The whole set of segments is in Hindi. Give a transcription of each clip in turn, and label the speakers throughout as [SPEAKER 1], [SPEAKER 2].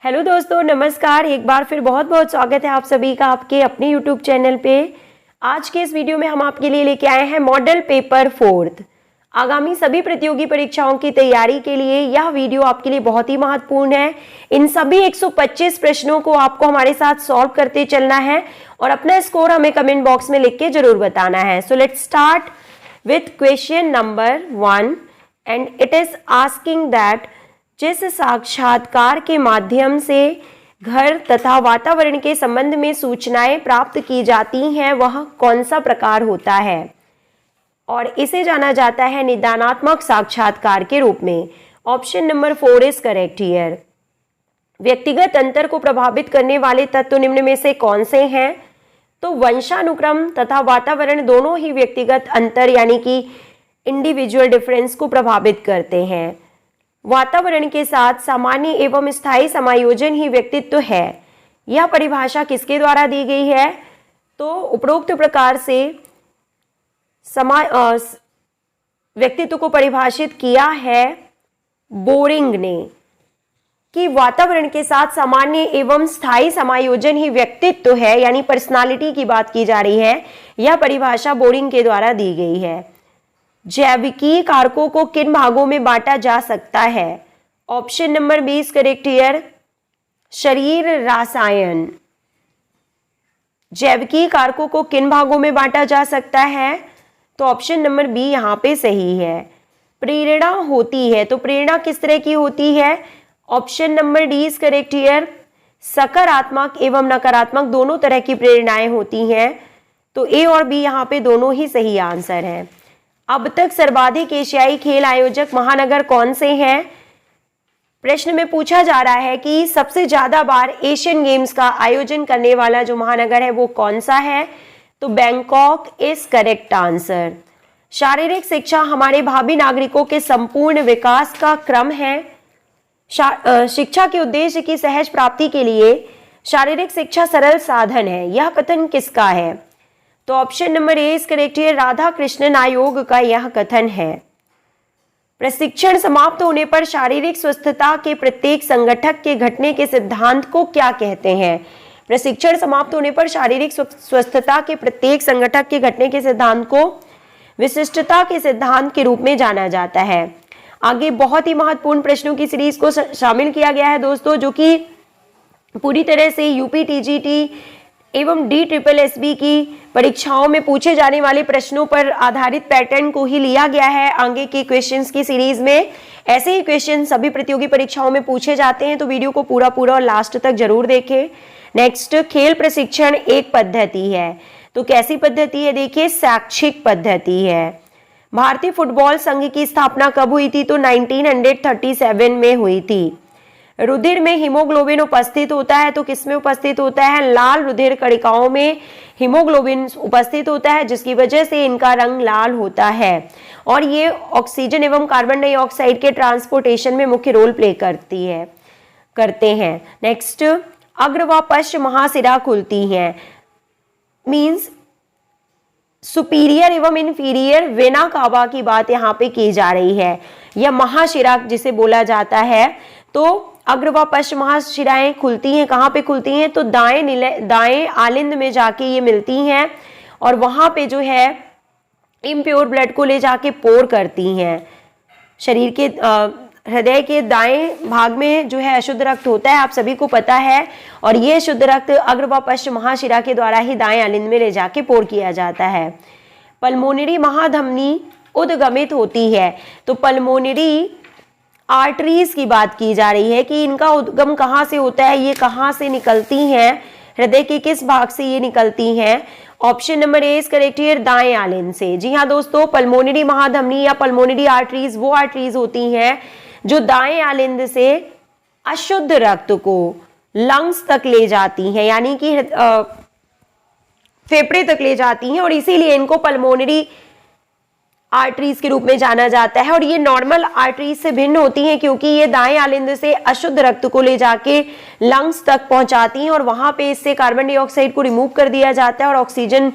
[SPEAKER 1] हेलो दोस्तों, नमस्कार। एक बार फिर बहुत बहुत स्वागत है आप सभी का आपके अपने YouTube चैनल पे। आज के इस वीडियो में हम आपके लिए लेके आए हैं मॉडल पेपर 4th। आगामी सभी प्रतियोगी परीक्षाओं की तैयारी के लिए यह वीडियो आपके लिए बहुत ही महत्वपूर्ण है। इन सभी 125 प्रश्नों को आपको हमारे साथ सॉल्व करते चलना है और अपना स्कोर हमें कमेंट बॉक्स में लिख के जरूर बताना है। So let's start with question number 1 and it is asking that जिस साक्षात्कार के माध्यम से घर तथा वातावरण के संबंध में सूचनाएं प्राप्त की जाती हैं वह कौन सा प्रकार होता है, और इसे जाना जाता है निदानात्मक साक्षात्कार के रूप में। Option number 4 is correct here. व्यक्तिगत अंतर को प्रभावित करने वाले तत्व निम्न में से कौन से हैं? तो वंशानुक्रम तथा वातावरण दोनों ही व्यक्तिगत अंतर यानी कि इंडिविजुअल डिफरेंस को प्रभावित करते हैं। वातावरण के साथ सामान्य एवं स्थायी समायोजन ही व्यक्तित्व है। यह परिभाषा किसके द्वारा दी गई है? तो उपरोक्त प्रकार से व्यक्तित्व को परिभाषित किया है बोरिंग ने कि वातावरण के साथ सामान्य एवं स्थायी समायोजन ही व्यक्तित्व है, यानी पर्सनालिटी की बात की जा रही है। यह परिभाषा बोरिंग के द्वारा दी गई है। जैविकीय कारकों को किन भागों में बांटा जा सकता है? ऑप्शन नंबर 20 करेक्ट हियर, शरीर रसायन। जैविकीय कारकों को किन भागों में बांटा जा सकता है? तो ऑप्शन नंबर बी यहां पे सही है। प्रेरणा होती है, तो प्रेरणा किस तरह की होती है? Option number D is correct here, सकारात्मक एवं नकारात्मक दोनों तरह की प्रेरणाएं होती हैं। तो ए और बी यहां पे दोनों ही सही आंसर है। अब तक सर्वाधिक एशियाई खेल आयोजक महानगर कौन से हैं? प्रश्न में पूछा जा रहा है कि सबसे ज्यादा बार एशियन गेम्स का आयोजन करने वाला जो महानगर है वो कौन सा है? तो बैंकॉक इज करेक्ट आंसर। शारीरिक शिक्षा हमारे भावी नागरिकों के संपूर्ण विकास का क्रम है। शिक्षा के उद्देश्य की सहज प्राप्ति के लिए शारीरिक शिक्षा सरल साधन है। यह कथन किसका है? तो option number A is correct है, राधा कृष्णन आयोग का यह कथन है। प्रशिक्षण समाप्त होने पर शारीरिक स्वस्थता के प्रत्येक संगठक के घटने के सिद्धांत को क्या कहते हैं? प्रशिक्षण समाप्त होने पर शारीरिक स्वस्थता के प्रत्येक संगठक के घटने के सिद्धांत को विशिष्टता के सिद्धांत के रूप में जाना जाता है। आगे बहुत ही महत्वपूर्ण प्रश्नों की सीरीज को शामिल किया गया है दोस्तों, जो कि पूरी तरह से यूपी टीजीटी एवं DSSB की परीक्षाओं में पूछे जाने वाले प्रश्नों पर आधारित पैटर्न को ही लिया गया है आगे के क्वेश्चंस की सीरीज में। ऐसे ही क्वेश्चन सभी प्रतियोगी परीक्षाओं में पूछे जाते हैं, तो वीडियो को पूरा और लास्ट तक जरूर देखें। नेक्स्ट, खेल प्रशिक्षण एक पद्धति है, तो कैसी पद्धति है? देखिए, शैक्षिक पद्धति है। भारतीय फुटबॉल संघ की स्थापना कब हुई थी? तो 1937 में हुई थी। रुधिर में हीमोग्लोबिन उपस्थित होता है, तो किसमें उपस्थित होता है? लाल रुधिर कणिकाओं में हीमोग्लोबिन उपस्थित होता है, जिसकी वजह से इनका रंग लाल होता है और ये ऑक्सीजन एवं कार्बन डाइऑक्साइड के ट्रांसपोर्टेशन में मुख्य रोल प्ले करते हैं। नेक्स्ट, अग्र व पश्च महाशिरा खुलती हैं, मींस सुपीरियर एवं इंफीरियर वेना कावा की बात यहाँ पे की जा रही है। यह महाशिरा जिसे बोला जाता है। तो अग्र व पश्च महाशिराएं खुलती हैं, कहाँ पे खुलती हैं? तो दाएं आलिंद में जाके ये मिलती हैं और वहां पे जो है इम्प्योर ब्लड को ले जाके पोर करती हैं। शरीर के हृदय के दाएं भाग में जो है अशुद्ध रक्त होता है, आप सभी को पता है, और ये शुद्ध रक्त अग्र व पश्च महाशिरा के द्वारा ही दाएं आलिंद में ले जाके पोर किया जाता है। पल्मोनरी महाधमनी उद्गमित होती है, तो पल्मोनरी आर्टरीज की बात की जा रही है कि इनका उद्गम कहाँ से होता है, ये कहाँ से निकलती हैं, हृदय के किस भाग से ये निकलती हैं? Option number A is correct here, दाएं आलिंद से। जी हाँ दोस्तों, पल्मोनरी महाधमनी या पल्मोनरी आर्टरीज वो आर्टरीज होती हैं जो दाएं आलिंद से अशुद्ध रक्त को लंग्स तक ले जाती हैं, यानी कि फेफड़े तक ले जाती हैं, और इसीलिए इनको पल्मोनरी आर्टरीज के रूप में जाना जाता है। और ये नॉर्मल आर्टरीज से भिन्न होती हैं क्योंकि ये दाएं आलिंद से अशुद्ध रक्त को ले जाके लंग्स तक पहुंचाती हैं और वहां पे इससे कार्बन डाइऑक्साइड को रिमूव कर दिया जाता है और ऑक्सीजन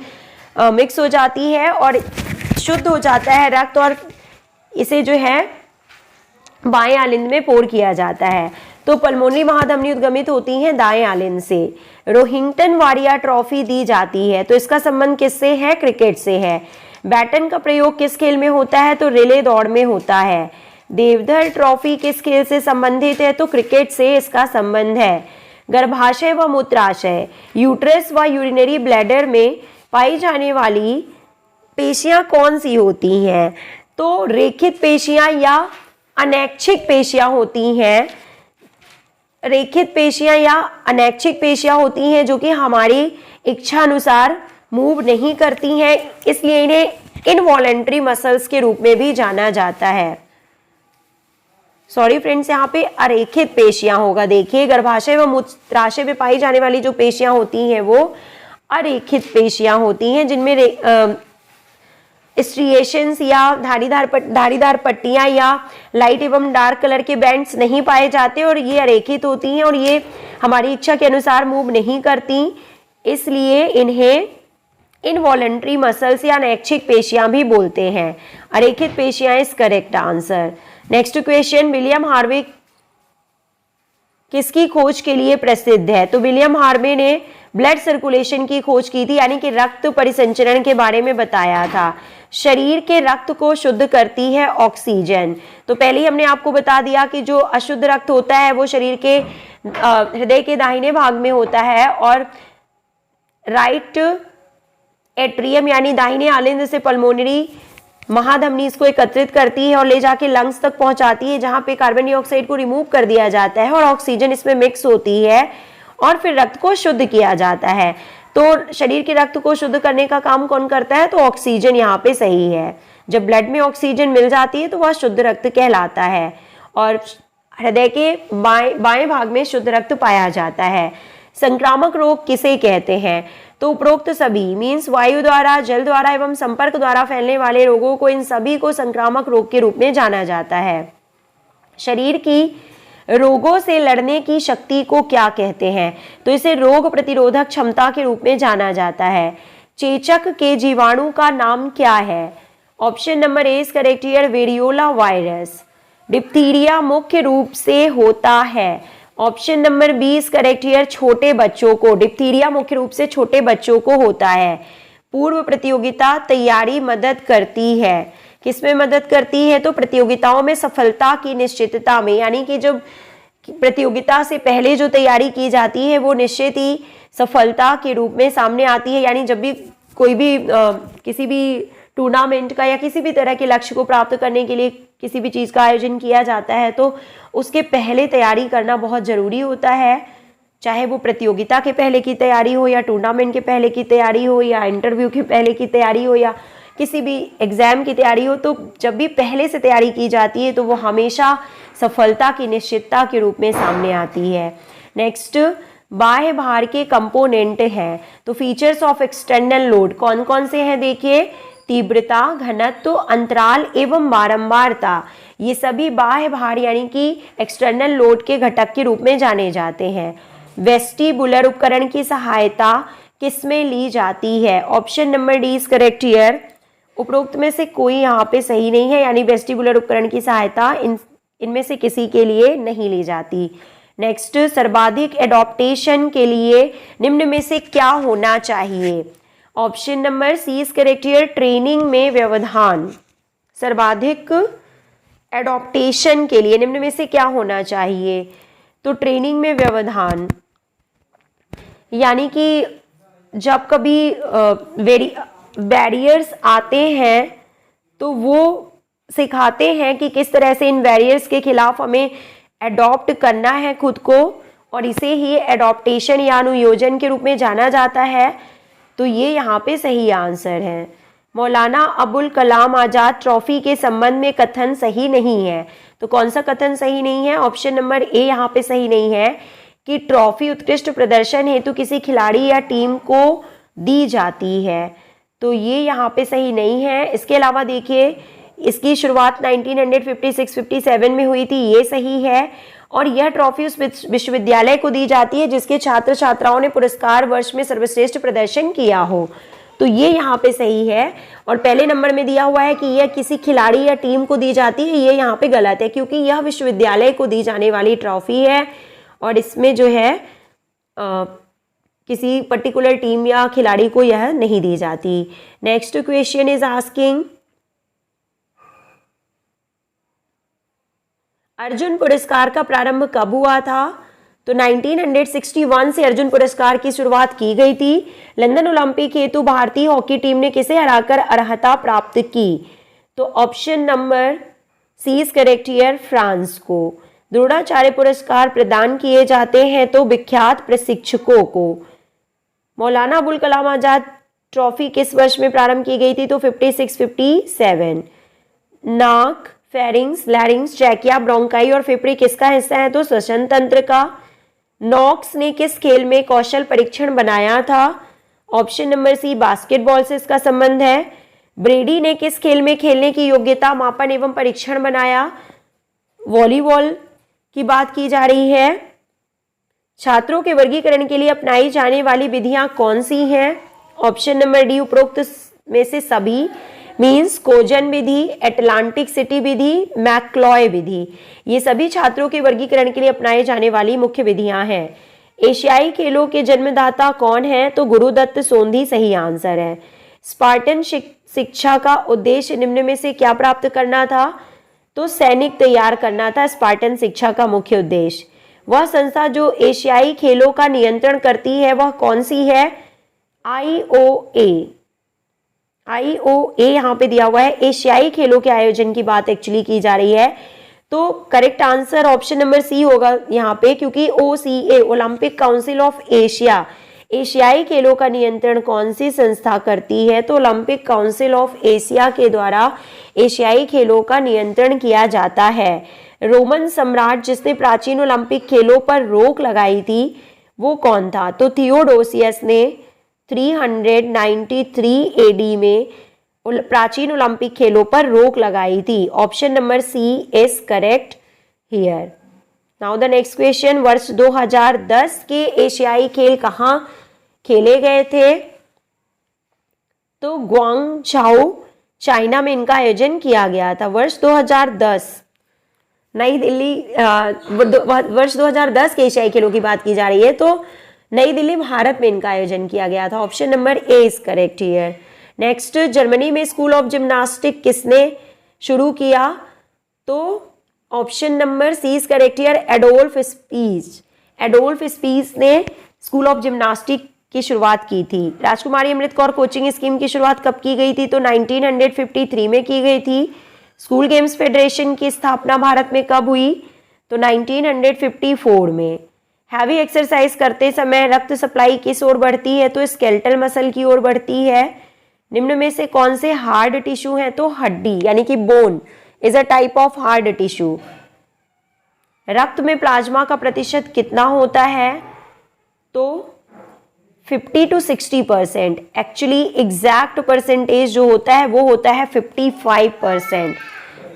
[SPEAKER 1] मिक्स हो जाती है और शुद्ध हो जाता है रक्त, और इसे जो है बाएं आलिंद में पोर किया जाता है। तो पल्मोनरी महाधमनी उद्गमित होती हैं दाएं आलिंद से। रोहिंग्टन वारियर ट्रॉफी दी जाती है, तो इसका संबंध किससे है? क्रिकेट से है। बैटन का प्रयोग किस खेल में होता है? तो रिले दौड़ में होता है। देवधर ट्रॉफी किस खेल से संबंधित है? तो क्रिकेट से इसका संबंध है। गर्भाशय व मूत्राशय, यूट्रस व यूरिनरी ब्लैडर में पाई जाने वाली पेशियां कौन सी होती हैं? तो रेखित पेशियां या अनैच्छिक पेशियां होती हैं। रेखित पेशियां या अनैच्छिक पेशियां होती हैं जो कि हमारी इच्छा अनुसार मूव नहीं करती हैं, इसलिए इन्हें इनवॉलेंट्री मसल्स के रूप में भी जाना जाता है। सॉरी फ्रेंड्स, यहाँ पे अरेखित पेशियां होगा। देखिए, गर्भाशय व मूत्राशय में पाई जाने वाली जो पेशियां होती हैं वो अरेखित पेशियां होती हैं, जिनमें स्ट्रिएशंस या धारीदार पट्टियां या लाइट एवं डार्क कलर के बैंड्स नहीं पाए जाते और ये अरेखित होती हैं और ये हमारी इच्छा के अनुसार मूव नहीं करती, इसलिए इन्हें इनवॉलेंट्री मसल्स या अनैच्छिक पेशियां भी बोलते हैं। अरेखित पेशियां is correct answer. Next question, William Harvey किसकी खोज के लिए प्रसिद्ध है? तो विलियम हार्वे ने ब्लड सर्कुलेशन की खोज की थी, यानी कि रक्त परिसंचरण के बारे में बताया था। शरीर के रक्त को शुद्ध करती है ऑक्सीजन। तो पहले ही हमने आपको बता दिया कि जो अशुद्ध रक्त होता है वो शरीर के हृदय के दाहिने भाग में होता है और राइट एट्रियम यानी दाहिने आलिंद से पल्मोनरी महाधमनी इसको एकत्रित करती है और ले जाके लंग्स तक पहुंचाती है, जहां पे कार्बन डाइऑक्साइड को रिमूव कर दिया जाता है और ऑक्सीजन इसमें मिक्स होती है और फिर रक्त को शुद्ध किया जाता है। तो शरीर के रक्त को शुद्ध करने का काम कौन करता है? तो ऑक्सीजन यहाँ पे सही है। जब ब्लड में ऑक्सीजन मिल जाती है तो वह शुद्ध रक्त कहलाता है और हृदय के बाएं भाग में शुद्ध रक्त पाया जाता है। संक्रामक रोग किसे कहते हैं? तो उपरोक्त सभी मीन्स वायु द्वारा, जल द्वारा एवं संपर्क द्वारा फैलने वाले रोगों को, इन सभी को संक्रामक रोग के रूप में जाना जाता है। शरीर की रोगों से लड़ने की शक्ति को क्या कहते हैं? तो इसे रोग प्रतिरोधक क्षमता के रूप में जाना जाता है। चेचक के जीवाणु का नाम क्या है? Option number A is correct here, variola virus. Diphtheria मुख्य रूप से होता है, option number B is correct here, छोटे बच्चों को। डिप्थीरिया मुख्य रूप से छोटे बच्चों को होता है। पूर्व प्रतियोगिता तैयारी मदद करती है, किसमें मदद करती है? तो प्रतियोगिताओं में सफलता की निश्चितता में, यानी कि जब प्रतियोगिता से पहले जो तैयारी की जाती है वो निश्चित ही सफलता के रूप में सामने आती है। यानी जब भी कोई भी किसी भी टूर्नामेंट का या किसी भी तरह के लक्ष्य को प्राप्त करने के लिए किसी भी चीज़ का आयोजन किया जाता है तो उसके पहले तैयारी करना बहुत ज़रूरी होता है, चाहे वो प्रतियोगिता के पहले की तैयारी हो या टूर्नामेंट के पहले की तैयारी हो या इंटरव्यू के पहले की तैयारी हो या किसी भी एग्जाम की तैयारी हो। तो जब भी पहले से तैयारी की जाती है तो वो हमेशा सफलता की निश्चितता के रूप में सामने आती है। नेक्स्ट, बाह्य भार के कंपोनेंट हैं, तो फीचर्स ऑफ एक्सटर्नल लोड कौन कौन से हैं? देखिए, तीव्रता, घनत्व, अंतराल एवं बारंबारता, ये सभी बाह्य भार यानी कि एक्सटर्नल लोड के घटक के रूप में जाने जाते हैं। वेस्टिबुलर उपकरण की सहायता किसमें ली जाती है? Option number D is correct here. उपरोक्त में से कोई यहाँ पे सही नहीं है, यानी वेस्टिबुलर उपकरण की सहायता इनमें से किसी के लिए नहीं ली जाती। नेक्स्ट, सर्वाधिक एडॉप्टेशन के लिए निम्न में से क्या होना चाहिए? Option number C is correct here, training में व्यवधान। सर्वाधिक एडॉप्टेशन के लिए निम्न में से क्या होना चाहिए? तो ट्रेनिंग में व्यवधान, यानी कि जब कभी बैरियर्स आते हैं तो वो सिखाते हैं कि किस तरह से इन बैरियर्स के खिलाफ हमें एडॉप्ट करना है खुद को, और इसे ही एडॉप्टेशन या अनुयोजन के रूप में जाना जाता है। तो ये यहाँ पे सही आंसर है। मौलाना अबुल कलाम आजाद ट्रॉफी के संबंध में कथन सही नहीं है, तो कौन सा कथन सही नहीं है? ऑप्शन नंबर ए यहाँ पे सही नहीं है कि ट्रॉफी उत्कृष्ट प्रदर्शन हेतु किसी खिलाड़ी या टीम को दी जाती है, तो ये यहाँ पे सही नहीं है। इसके अलावा देखिए, इसकी शुरुआत 1956-57 में हुई थी, ये सही है। और यह ट्रॉफी उस विश्वविद्यालय को दी जाती है जिसके छात्र छात्राओं ने पुरस्कार वर्ष में सर्वश्रेष्ठ प्रदर्शन किया हो, तो ये यहाँ पे सही है। और पहले नंबर में दिया हुआ है कि यह किसी खिलाड़ी या टीम को दी जाती है, ये यहाँ पे गलत है क्योंकि यह विश्वविद्यालय को दी जाने वाली ट्रॉफी है और इसमें जो है किसी पर्टिकुलर टीम या खिलाड़ी को यह नहीं दी जाती। Next question is asking, Arjun पुरस्कार का प्रारंभ कब हुआ था? तो 1961 से अर्जुन पुरस्कार की शुरुआत की गई थी। लंदन ओलंपिक हेतु भारतीय हॉकी टीम ने किसे हराकर अर्हता प्राप्त की? तो option number C is correct here, France को। द्रोणाचार्य पुरस्कार प्रदान किए जाते हैं तो विख्यात प्रशिक्षकों को। मौलाना अबुल कलाम आजाद ट्रॉफी किस वर्ष में प्रारंभ की गई थी? तो 56-57। नाक, फेरिंग्स, लैरिंग्स, ट्रैकिया, ब्रोंकाई और फेफड़े किसका हिस्सा है? तो श्वसन तंत्र का। नॉक्स ने किस खेल में कौशल परीक्षण बनाया था? ऑप्शन नंबर सी, बास्केटबॉल से इसका संबंध है। ब्रेडी ने किस खेल में खेलने की योग्यता मापन एवं परीक्षण बनाया? वॉलीबॉल की बात की जा रही है। छात्रों के वर्गीकरण के लिए अपनाई जाने वाली विधियां कौन सी हैं? ऑप्शन नंबर डी, उपरोक्त में से सभी, मीन्स कोजन विधि, एटलांटिक सिटी विधि, मैक्लॉय विधि। ये सभी छात्रों के वर्गीकरण के लिए अपनाए जाने वाली मुख्य विधियां हैं। एशियाई खेलों के जन्मदाता कौन है? तो गुरुदत्त सोंधी सही आंसर है। स्पार्टन शिक्षा का उद्देश्य निम्न में से क्या प्राप्त करना था? तो सैनिक तैयार करना था स्पार्टन शिक्षा का मुख्य उद्देश्य। वह संस्था जो एशियाई खेलों का नियंत्रण करती है वह कौन सी है? IOA। IOA यहाँ पे दिया हुआ है, एशियाई खेलों के आयोजन की बात एक्चुअली की जा रही है। तो correct answer option number C होगा यहाँ पे, क्योंकि OCA, Olympic Council of Asia, एशियाई खेलों का नियंत्रण कौन सी संस्था करती है? तो ओलंपिक काउंसिल ऑफ एशिया के द्वारा एशियाई खेलों का नियंत्रण किया जाता है। रोमन सम्राट जिसने प्राचीन ओलंपिक खेलों पर रोक लगाई थी वो कौन था? तो थियोडोसियस ने 393 AD में प्राचीन ओलंपिक खेलों पर रोक लगाई थी। Option number C is correct here. Now the next question, वर्ष 2010 के एशियाई खेल कहाँ खेले गए थे? तो ग्वांगझाओ, चाइना में इनका आयोजन किया गया था। वर्ष 2010 नई दिल्ली, वर्ष 2010 के एशियाई खेलों की बात की जा रही है, तो नई दिल्ली भारत में इनका आयोजन किया गया था। Option number A is correct here. Next, Germany में स्कूल ऑफ जिम्नास्टिक किसने शुरू किया? तो option number C is correct here, Adolf Spiess. Adolf Spiess ने स्कूल ऑफ जिम्नास्टिक की शुरुआत की थी। राजकुमारी अमृत कौर कोचिंग स्कीम की शुरुआत कब की गई थी? तो 1953 में की गई थी। स्कूल गेम्स फेडरेशन की स्थापना भारत में कब हुई? तो 1954 में। हैवी एक्सरसाइज करते समय रक्त सप्लाई किस ओर बढ़ती है? तो स्केलेटल मसल की ओर बढ़ती है। निम्न में से कौन से हार्ड टिश्यू हैं? तो हड्डी यानी कि bone is a type of hard tissue. रक्त में प्लाज्मा का प्रतिशत कितना होता है? तो 50 to 60%। एक्चुअली एग्जैक्ट परसेंटेज जो होता है वो होता है 55%।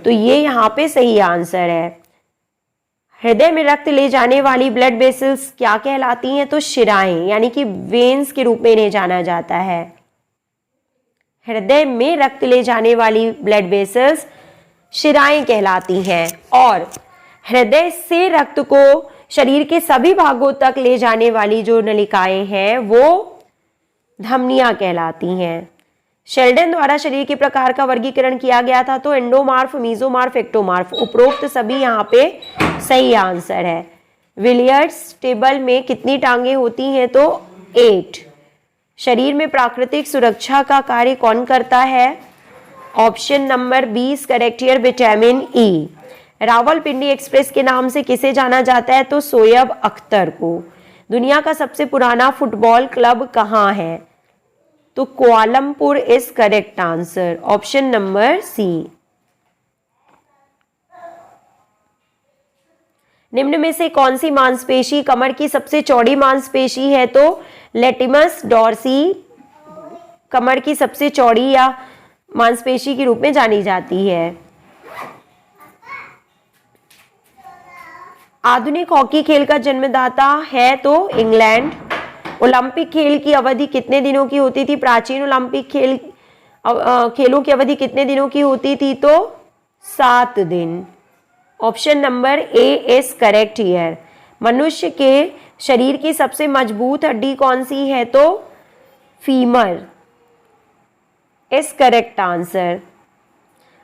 [SPEAKER 1] तो ये यहाँ पे सही आंसर है। हृदय में रक्त ले जाने वाली ब्लड वेसल्स क्या कहलाती हैं? तो शिराएं यानी कि वेन्स के रूप में इन्हें जाना जाता है। हृदय में रक्त ले जाने वाली ब्लड वेसल्स शिराएं कहलाती हैं और हृदय से रक्त को शरीर के सभी भागों तक ले जाने वाली जो नलिकाएं हैं वो धमनियां कहलाती हैं। शेल्डन द्वारा शरीर के प्रकार का वर्गीकरण किया गया था, तो एंडोमार्फ, मीजोमार्फ, एक्टोमार्फ, उपरोक्त सभी यहाँ पे सही आंसर है। विलियर्ड्स टेबल में कितनी टांगे होती हैं? तो 8। शरीर में प्राकृतिक सुरक्षा का कार्य कौन करता है? Option number B is correct here, vitamin E. Rawalpindi Express के नाम से किसे जाना जाता है? तो शोएब अख्तर को। दुनिया का सबसे पुराना फुटबॉल क्लब कहाँ है? तो Kuala Lumpur is correct answer. Option number C. निम्न में से कौन सी मांसपेशी कमर की सबसे चौड़ी मांसपेशी है? तो लेटिमस डॉर्सी कमर की सबसे चौड़ी या मांसपेशी के रूप में जानी जाती है। आधुनिक हॉकी खेल का जन्मदाता है? तो इंग्लैंड। ओलंपिक खेल की अवधि कितने दिनों की होती थी? प्राचीन ओलंपिक खेलों की अवधि कितने दिनों की होती थी? तो 7 दिन। Option number A is correct here. मनुष्य के शरीर की सबसे मजबूत हड्डी कौन सी है? तो femur is correct answer.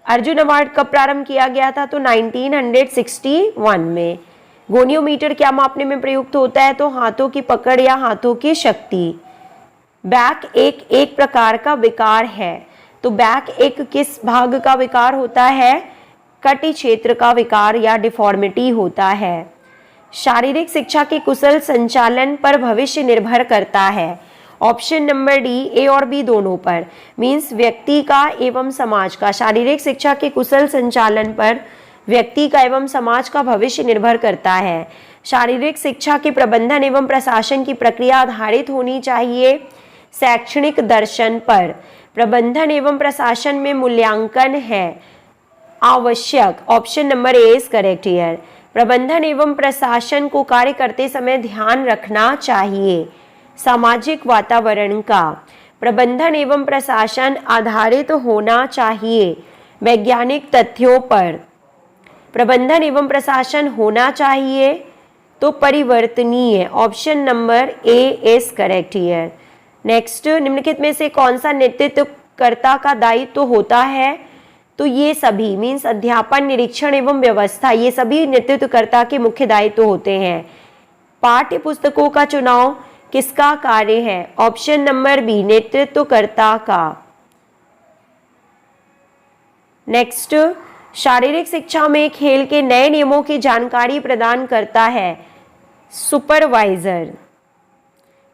[SPEAKER 1] Arjun award कब प्रारंभ किया गया था? तो 1961 में। गोनियोमीटर क्या मापने में प्रयुक्त होता है? तो हाथों की पकड़ या हाथों की शक्ति। बैक एक प्रकार का विकार है, तो बैक एक किस भाग का विकार होता है? कटी क्षेत्र का विकार या डिफॉर्मिटी होता है। शारीरिक शिक्षा के कुशल संचालन पर भविष्य निर्भर करता है। ऑप्शन नंबर डी, ए और बी दोनों पर, मीन्स व्यक्ति का एवं समाज का। शारीरिक शिक्षा के कुशल संचालन पर व्यक्ति का एवं समाज का भविष्य निर्भर करता है। शारीरिक शिक्षा के प्रबंधन एवं प्रशासन की प्रक्रिया आधारित होनी चाहिए शैक्षणिक दर्शन पर। प्रबंधन एवं प्रशासन में मूल्यांकन है आवश्यक। Option number A is correct here. प्रबंधन एवं प्रशासन को कार्य करते समय ध्यान रखना चाहिए सामाजिक वातावरण का। प्रबंधन एवं प्रशासन आधारित होना चाहिए वैज्ञानिक तथ्यों पर। प्रबंधन एवं प्रशासन होना चाहिए तो परिवर्तनीय। Option number A is correct here. Next, निम्नलिखित में से कौन सा नेतृत्वकर्ता का दायित्व होता है? तो ये सभी, मीन्स अध्यापन, निरीक्षण एवं व्यवस्था, ये सभी नेतृत्वकर्ता के मुख्य दायित्व होते हैं। पाठ्य पुस्तकों का चुनाव किसका कार्य है? ऑप्शन नंबर बी, नेतृत्वकर्ता का। नेक्स्ट, शारीरिक शिक्षा में खेल के नए नियमों की जानकारी प्रदान करता है supervisor.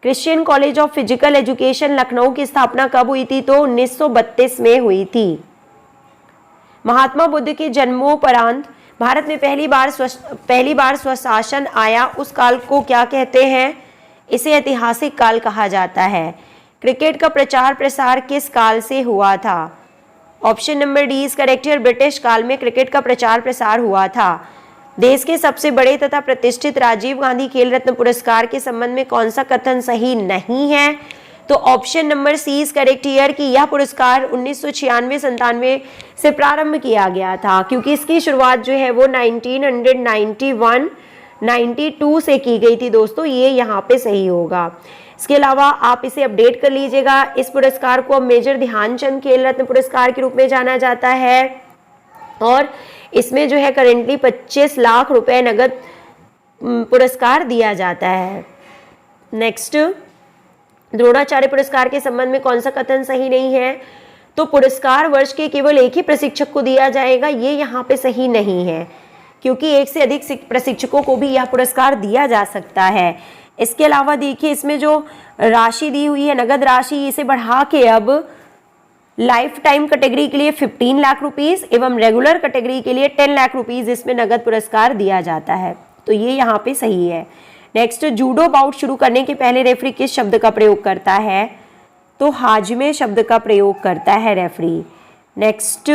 [SPEAKER 1] Christian college of physical education Lucknow की स्थापना कब हुई थी? तो 1932 में हुई थी। महात्मा बुद्ध के जन्मोपरांत भारत में पहली बार स्वशासन आया, उस काल को क्या कहते हैं? इसे ऐतिहासिक काल कहा जाता है। क्रिकेट का प्रचार प्रसार किस काल से हुआ था? Option number D is correct here. British काल में क्रिकेट का प्रचार प्रसार हुआ था। देश के सबसे बड़े तथा प्रतिष्ठित राजीव गांधी खेल रत्न पुरस्कार के संबंध में कौन सा कथन सही नहीं है? तो option number C is correct here कि यह पुरस्कार 1996-97 से प्रारंभ किया गया था, क्योंकि इसकी शुरुआत जो है वो 1991-92 से की गई थी दोस्तों। ये यहाँ पे सही होगा। इसके अलावा आप इसे अपडेट कर लीजिएगा। इस पुरस्कार को अब मेजर ध्यानचंद खेल रत्न पुरस्कार के रूप में जाना जाता है और इसमें जो है करेंटली 25 लाख रुपए नगद पुरस्कार दिया जाता है। नेक्स्ट, द्रोणाचार्य पुरस्कार के संबंध में कौन सा कथन सही नहीं है? तो पुरस्कार वर्ष के केवल एक ही प्रशिक्षक को दिया जाएगा, ये यहाँ पे सही नहीं है, क्योंकि एक से अधिक प्रशिक्षकों को भी यह पुरस्कार दिया जा सकता है। इसके अलावा देखिए, इसमें जो राशि दी हुई है नगद राशि, इसे बढ़ा के अब लाइफ टाइम कैटेगरी के लिए 15 लाख रुपीस एवं रेगुलर कैटेगरी के लिए 10 लाख रुपीस इसमें नगद पुरस्कार दिया जाता है, तो ये यहाँ पे सही है। नेक्स्ट, जूडो बाउट शुरू करने के पहले रेफरी किस शब्द का प्रयोग करता है? तो हाजमे शब्द का प्रयोग करता है रेफरी। नेक्स्ट,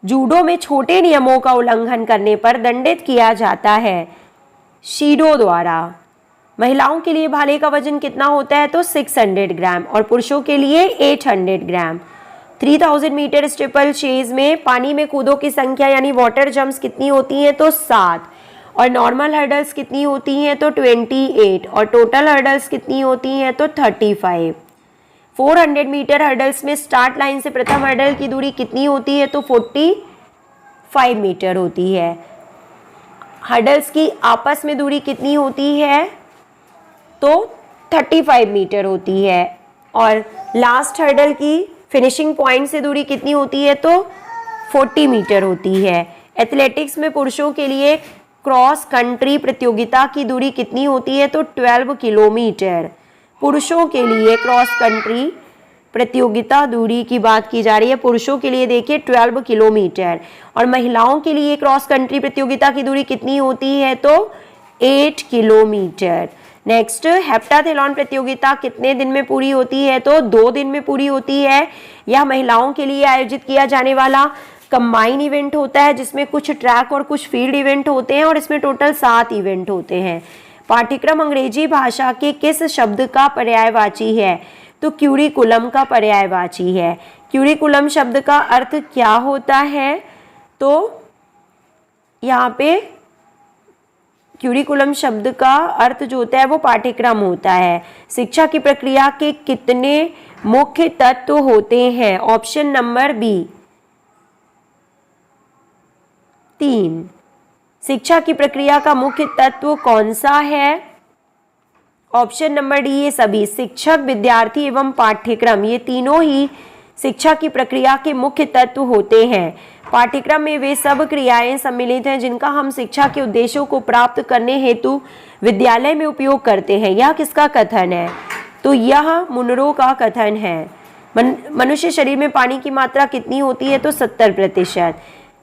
[SPEAKER 1] जूडो में छोटे नियमों का उल्लंघन करने पर दंडित किया जाता है शीडो द्वारा। महिलाओं के लिए भाले का वजन कितना होता है? तो 600 ग्राम और पुरुषों के लिए 800 ग्राम। 3000 मीटर स्टीपल चेज में पानी में कूदों की संख्या यानी वाटर जंप्स कितनी होती हैं? तो 7 और नॉर्मल हर्डल्स कितनी होती हैं? तो 28 और टोटल हर्डल्स कितनी होती हैं? तो 35। 400 मीटर हर्डल्स में स्टार्ट लाइन से प्रथम हर्डल की दूरी कितनी होती है? तो 45 मीटर होती है। हर्डल्स की आपस में दूरी कितनी होती है? तो 35 मीटर होती है और लास्ट हर्डल की फिनिशिंग पॉइंट से दूरी कितनी होती है? तो 40 मीटर होती है। एथलेटिक्स में पुरुषों के लिए क्रॉस कंट्री प्रतियोगिता की दूरी कितनी होती है? तो 12 किलोमीटर। पुरुषों के लिए क्रॉस कंट्री प्रतियोगिता दूरी की बात की जा रही है, पुरुषों के लिए देखिए 12 किलोमीटर और महिलाओं के लिए क्रॉस कंट्री प्रतियोगिता की दूरी कितनी होती है? तो 8 किलोमीटर। नेक्स्ट, हेप्टाथलॉन प्रतियोगिता कितने दिन में पूरी होती है? तो 2 दिन में पूरी होती है। यह महिलाओं के लिए आयोजित किया जाने वाला कंबाइन इवेंट होता है, जिसमें कुछ ट्रैक और कुछ फील्ड इवेंट होते हैं और इसमें टोटल 7 इवेंट होते हैं। पाठ्यक्रम अंग्रेजी भाषा के किस शब्द का पर्यायवाची है? तो क्यूरिकुलम का पर्यायवाची है। क्यूरिकुलम शब्द का अर्थ क्या होता है? तो यहाँ पे क्यूरिकुलम शब्द का अर्थ जो होता है वो पाठ्यक्रम होता है। शिक्षा की प्रक्रिया के कितने मुख्य तत्व होते हैं? Option number B 3। शिक्षा की प्रक्रिया का मुख्य तत्व कौन सा है? ऑप्शन नंबर डी ये सभी, शिक्षक, विद्यार्थी एवं पाठ्यक्रम, ये तीनों ही शिक्षा की प्रक्रिया के मुख्य तत्व होते हैं। पाठ्यक्रम में वे सब क्रियाएं सम्मिलित हैं जिनका हम शिक्षा के उद्देश्यों को प्राप्त करने हेतु विद्यालय में उपयोग करते हैं। यह किसका कथन है? तो यह मुनरो का कथन है। मनुष्य शरीर में पानी की मात्रा कितनी होती है? तो 70%।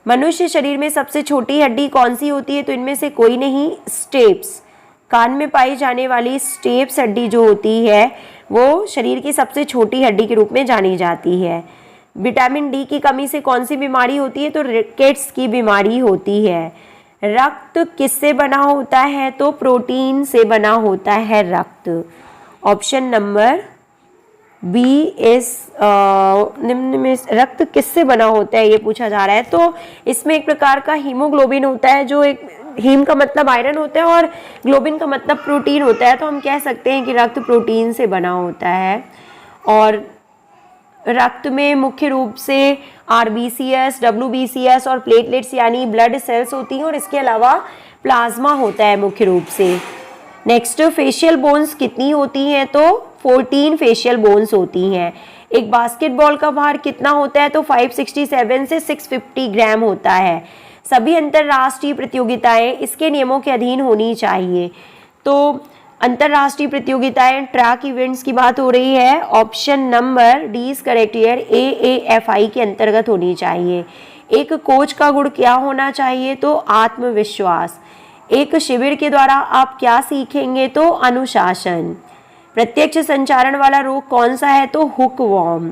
[SPEAKER 1] मनुष्य शरीर में सबसे छोटी हड्डी कौन सी होती है? तो इनमें से कोई नहीं, स्टेप्स। कान में पाई जाने वाली स्टेप्स हड्डी जो होती है वो शरीर की सबसे छोटी हड्डी के रूप में जानी जाती है। विटामिन डी की कमी से कौन सी बीमारी होती है? तो रिकेट्स की बीमारी होती है। रक्त किससे बना होता है? तो प्रोटीन से बना होता है रक्त। ऑप्शन नंबर बी इस निम्न में रक्त किससे बना होता है ये पूछा जा रहा है। तो इसमें एक प्रकार का हीमोग्लोबिन होता है, जो एक हीम का मतलब आयरन होता है और ग्लोबिन का मतलब प्रोटीन होता है। तो हम कह सकते हैं कि रक्त प्रोटीन से बना होता है। और रक्त में मुख्य रूप से आरबीसीएस, डब्ल्यूबीसीएस और प्लेटलेट्स यानी ब्लड सेल्स होती हैं और इसके अलावा प्लाज्मा होता है मुख्य रूप से। नेक्स्ट, फेशियल बोन्स कितनी होती हैं? तो 14 फेशियल बोन्स होती हैं। एक बास्केटबॉल का भार कितना होता है? तो 567 से 650 ग्राम होता है। सभी अंतर्राष्ट्रीय प्रतियोगिताएं इसके नियमों के अधीन होनी चाहिए। तो अंतर्राष्ट्रीय प्रतियोगिताएं, ट्रैक इवेंट्स की बात हो रही है। Option number D is correct here, AAFI के अंतर्गत होनी चाहिए। एक कोच का गुण क्या होना चाहिए? तो आत्मविश्वास। एक शिविर के द्वारा आप क्या सीखेंगे? तो अनुशासन। प्रत्यक्ष संचारण वाला रोग कौन सा है? तो हुकवॉर्म।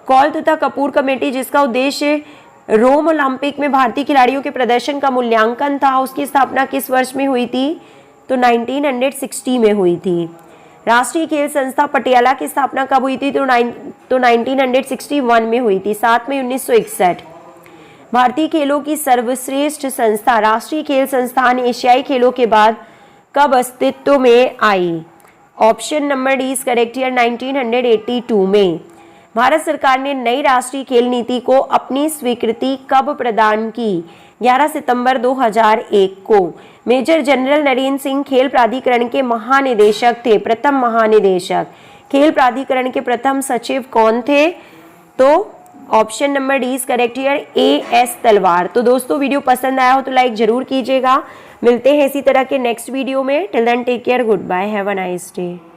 [SPEAKER 1] कौल तथा कपूर कमेटी जिसका उद्देश्य रोम ओलंपिक में भारतीय खिलाड़ियों के प्रदर्शन का मूल्यांकन था, उसकी स्थापना किस वर्ष में हुई थी? तो 1960 में हुई थी। राष्ट्रीय खेल संस्था पटियाला की स्थापना कब हुई थी? तो 1961 में हुई थी, 7 मई 1961। भारतीय खेलों की सर्वश्रेष्ठ संस्था राष्ट्रीय खेल संस्थान एशियाई खेलों के बाद कब अस्तित्व में आई? Option number D is correct here, 1982 में। भारत सरकार ने नई राष्ट्रीय खेल नीति को अपनी स्वीकृति कब प्रदान की? 11 सितंबर 2001 को। मेजर जनरल नरेंद्र सिंह खेल प्राधिकरण के महानिदेशक थे, प्रथम महानिदेशक। खेल प्राधिकरण के प्रथम सचिव कौन थे? तो option number D is correct here, AS तलवार। तो दोस्तों वीडियो पसंद आया हो तो लाइक जरूर कीजिएगा। मिलते हैं इसी तरह के नेक्स्ट वीडियो में। Till then take care, good bye, have a nice day.